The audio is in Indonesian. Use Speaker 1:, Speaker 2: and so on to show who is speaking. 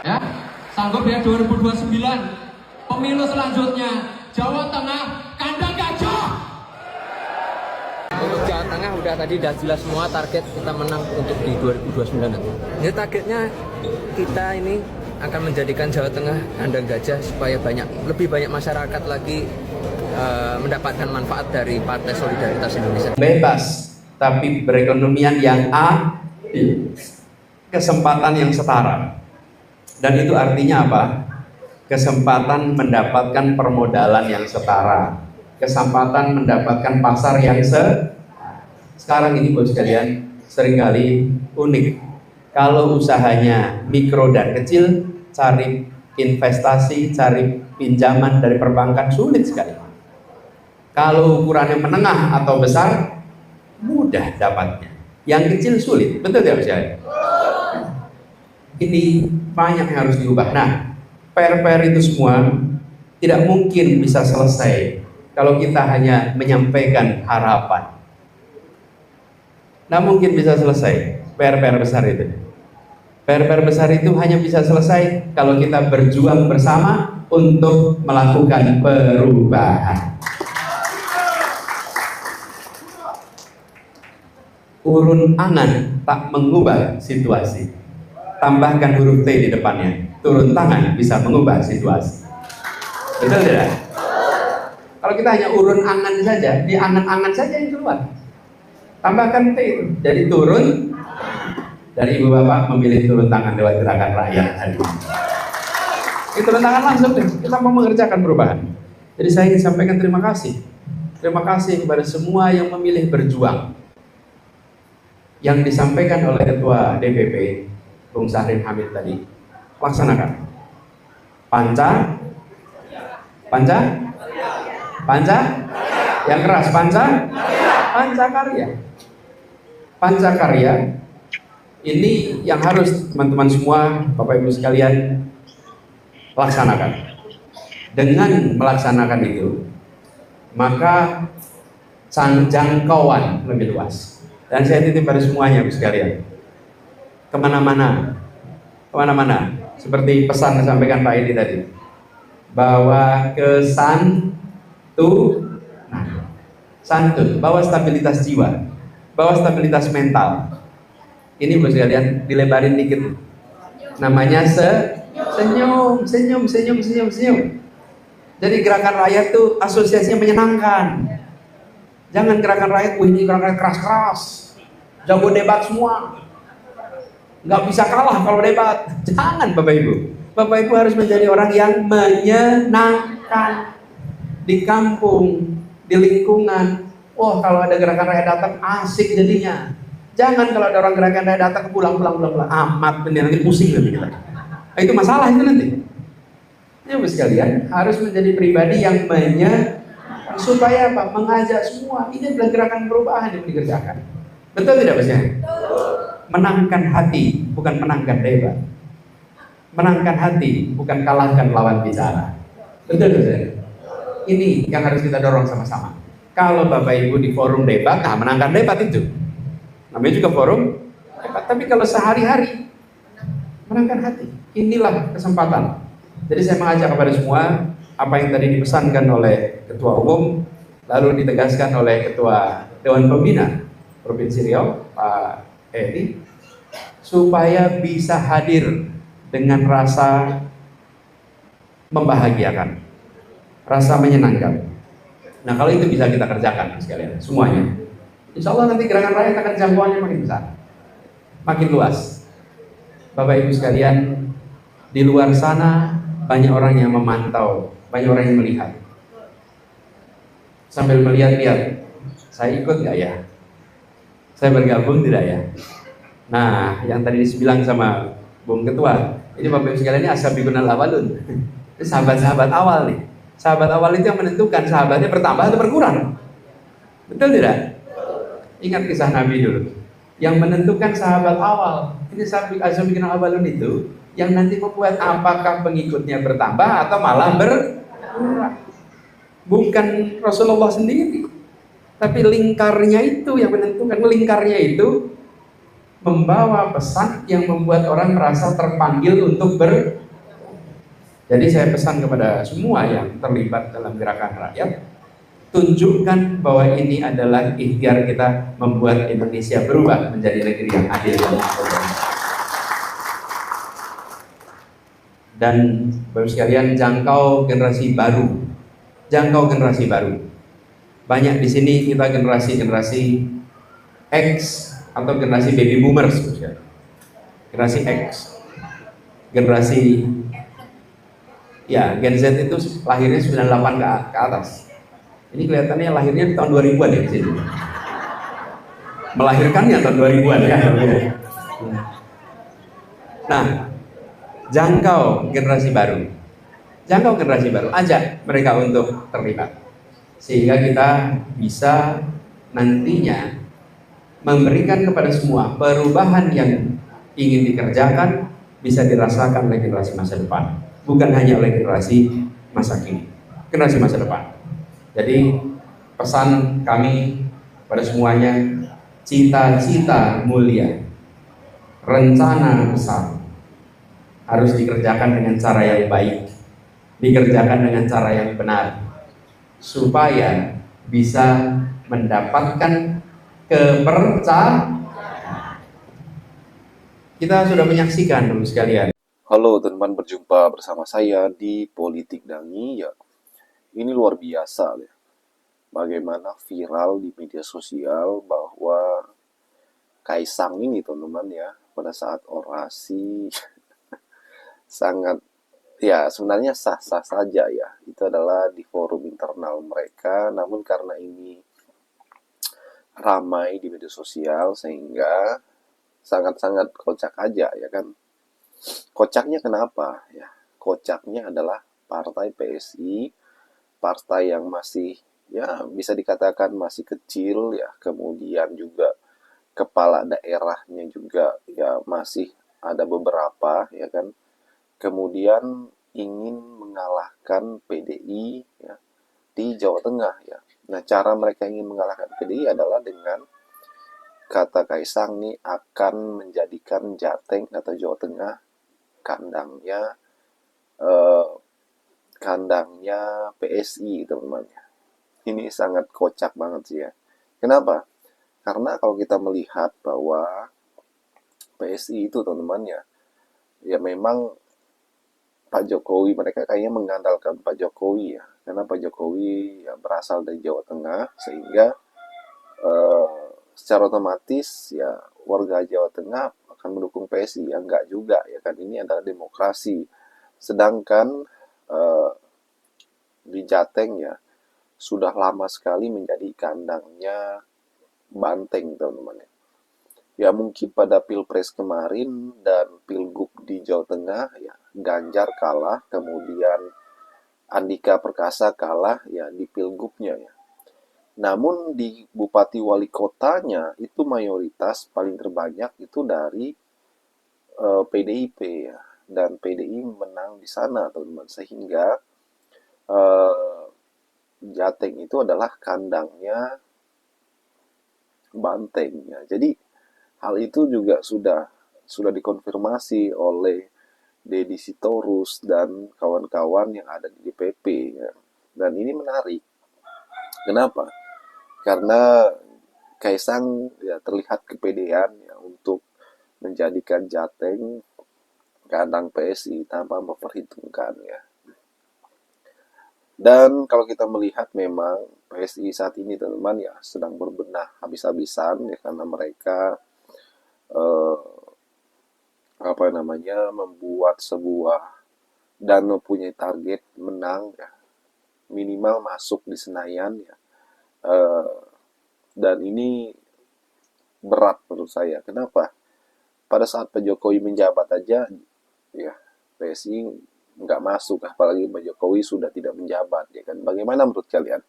Speaker 1: Ya, sanggup ya 2029 pemilu selanjutnya Jawa Tengah kandang gajah.
Speaker 2: Untuk Jawa Tengah tadi udah jelas semua target kita menang untuk di 2029 nanti. Ini targetnya kita ini akan menjadikan Jawa Tengah kandang gajah supaya lebih banyak masyarakat lagi mendapatkan manfaat dari Partai Solidaritas Indonesia.
Speaker 3: Bebas, tapi perekonomian yang adil, kesempatan yang setara. Dan itu artinya apa? Kesempatan mendapatkan permodalan yang setara, kesempatan mendapatkan pasar yang sekarang ini bos sekalian seringkali unik. Kalau usahanya mikro dan kecil, cari investasi, cari pinjaman dari perbankan sulit sekali. Kalau ukurannya menengah atau besar, mudah dapatnya. Yang kecil sulit, betul tidak bos sekalian? Ini banyak yang harus diubah. Nah, PR-PR itu semua tidak mungkin bisa selesai kalau kita hanya menyampaikan harapan. Nah, mungkin bisa selesai PR-PR besar itu. PR-PR besar itu hanya bisa selesai kalau kita berjuang bersama untuk melakukan perubahan. Urun angan tak mengubah situasi. Tambahkan huruf T di depannya. Turun tangan bisa mengubah situasi. Betul tidak? Kalau kita hanya urun angan saja, di angan-angan saja yang keluar. Tambahkan T itu. Jadi turun. Dari ibu bapak memilih turun tangan lewat gerakan rakyat hari ini. Kita turun tangan langsung deh. Kita mau mengerjakan perubahan. Jadi saya ingin sampaikan terima kasih. Terima kasih kepada semua yang memilih berjuang. Yang disampaikan oleh Ketua DPP Bung Syahrin Hamid tadi, laksanakan. Panca, yang keras, Pancakarya. Ini yang harus teman-teman semua, Bapak Ibu sekalian, laksanakan. Dengan melaksanakan itu, maka jangkauan lebih luas. Dan saya titip pada semuanya, Ibu sekalian. Kemana-mana, seperti pesan yang disampaikan Pak Edi tadi, bahwa santun, bawa stabilitas jiwa, bawa stabilitas mental. Ini bos sekalian dilebarin dikit, namanya senyum. Jadi gerakan rakyat tuh asosiasinya menyenangkan. Jangan gerakan rakyat, ini gerakan keras-keras, jago debat semua. Nggak bisa kalah kalau debat. Jangan Bapak Ibu. Bapak Ibu harus menjadi orang yang menyenangkan. Di kampung, di lingkungan. Wah, kalau ada gerakan rakyat datang asik jadinya. Jangan kalau ada orang gerakan rakyat datang pulang. Amat bener, nanti pusing nanti kita. Nah, itu masalah itu nanti. Ya Bapak sekalian, harus menjadi pribadi yang supaya apa? Mengajak semua. Ini adalah gerakan perubahan yang dikerjakan. Betul tidak Bapak sekalian? Menangkan hati, bukan menangkan debat. Menangkan hati, bukan kalahkan lawan bicara. Betul. Ini yang harus kita dorong sama-sama. Kalau Bapak Ibu di forum debat, menangkan debat itu. Namanya juga forum debat. Tapi kalau sehari-hari, menangkan hati. Inilah kesempatan. Jadi saya mengajak kepada semua, apa yang tadi dipesankan oleh Ketua Umum, lalu ditegaskan oleh Ketua Dewan Pembina Provinsi Riau, Pak Edi, supaya bisa hadir dengan rasa membahagiakan, rasa menyenangkan. Nah, kalau itu bisa kita kerjakan sekalian, semuanya, insya Allah nanti gerakan rakyat akan jangkauannya makin besar, makin luas. Bapak Ibu sekalian, di luar sana banyak orang yang memantau, banyak orang yang melihat, sambil melihat-lihat, saya ikut nggak ya? Saya bergabung tidak ya? Nah, yang tadi dibilang sama Bung Ketua, ini Bapak Ibu sekalian, ini ashabikunal awalun. Ini sahabat-sahabat awal nih. Sahabat awal itu yang menentukan sahabatnya bertambah atau berkurang. Betul tidak? Ingat kisah Nabi dulu. Yang menentukan sahabat awal, ini ashabikunal awalun itu yang nanti membuat apakah pengikutnya bertambah atau malah berkurang. Bukan Rasulullah sendiri, tapi lingkarnya itu yang menentukan. Lingkarnya itu membawa pesan yang membuat orang merasa terpanggil untuk Jadi saya pesan kepada semua yang terlibat dalam gerakan rakyat, tunjukkan bahwa ini adalah ikhtiar kita membuat Indonesia berubah menjadi negeri yang adil dan makmur. Dan Bapak sekalian, jangkau generasi baru. Jangkau generasi baru. Banyak di sini kita generasi X atau generasi baby boomers, generasi X, generasi ya Gen Z itu lahirnya 98 ke atas. Ini kelihatannya lahirnya di tahun 2000-an ya di sini. Melahirkannya tahun 2000-an ya. Nah, jangkau generasi baru. Jangkau generasi baru, ajak mereka untuk terlibat. Sehingga kita bisa nantinya memberikan kepada semua perubahan yang ingin dikerjakan bisa dirasakan oleh generasi masa depan, bukan hanya oleh generasi masa kini, generasi masa depan. Jadi pesan kami pada semuanya, cita-cita mulia, rencana besar harus dikerjakan dengan cara yang baik, dikerjakan dengan cara yang benar, supaya bisa mendapatkan kepercayaan. Kita sudah menyaksikan dulu sekalian.
Speaker 4: Halo teman, berjumpa bersama saya di Politik Dangi. Ya, ini luar biasa ya. Bagaimana viral di media sosial bahwa Kaisang ini teman-teman ya, pada saat orasi sangat ya sebenarnya sah-sah saja ya. Itu adalah di forum internal mereka, namun karena ini ramai di media sosial sehingga sangat-sangat kocak aja ya kan. Kocaknya kenapa ya? Kocaknya adalah partai PSI, partai yang masih ya bisa dikatakan masih kecil ya, kemudian juga kepala daerahnya juga ya masih ada beberapa ya kan. Kemudian ingin mengalahkan PDI ya di Jawa Tengah ya. Nah, cara mereka ingin mengalahkan PDI adalah dengan kata Kaisang nih akan menjadikan Jateng atau Jawa Tengah kandangnya PSI teman-teman. Ini sangat kocak banget sih ya. Kenapa? Karena kalau kita melihat bahwa PSI itu teman-teman ya memang Pak Jokowi, mereka kayaknya mengandalkan Pak Jokowi ya. Karena Pak Jokowi ya berasal dari Jawa Tengah sehingga secara otomatis ya warga Jawa Tengah akan mendukung PSI. Ya enggak juga ya kan, ini adalah demokrasi. Sedangkan di Jateng ya sudah lama sekali menjadi kandangnya Banteng teman-teman. Ya mungkin pada Pilpres kemarin dan Pilgub di Jawa Tengah ya Ganjar kalah, kemudian Andika Perkasa kalah ya di Pilgubnya ya. Namun di Bupati Wali Kotanya itu mayoritas paling terbanyak itu dari PDIP ya, dan PDI menang di sana teman-teman, sehingga Jateng itu adalah kandangnya Banteng ya. Jadi hal itu juga sudah dikonfirmasi oleh Deddy Sitorus dan kawan-kawan yang ada di DPP ya. Dan ini menarik. Kenapa? Karena Kaisang ya terlihat kepedean ya untuk menjadikan Jateng kandang PSI tanpa memperhitungkan ya. Dan kalau kita melihat memang PSI saat ini teman-teman ya sedang berbenah habis-habisan ya, karena mereka membuat sebuah dan mempunyai target menang ya, minimal masuk di Senayan ya. Dan ini berat menurut saya. Kenapa? Pada saat Pak Jokowi menjabat aja ya PSI nggak masuk, apalagi Pak Jokowi sudah tidak menjabat ya kan. Bagaimana menurut kalian?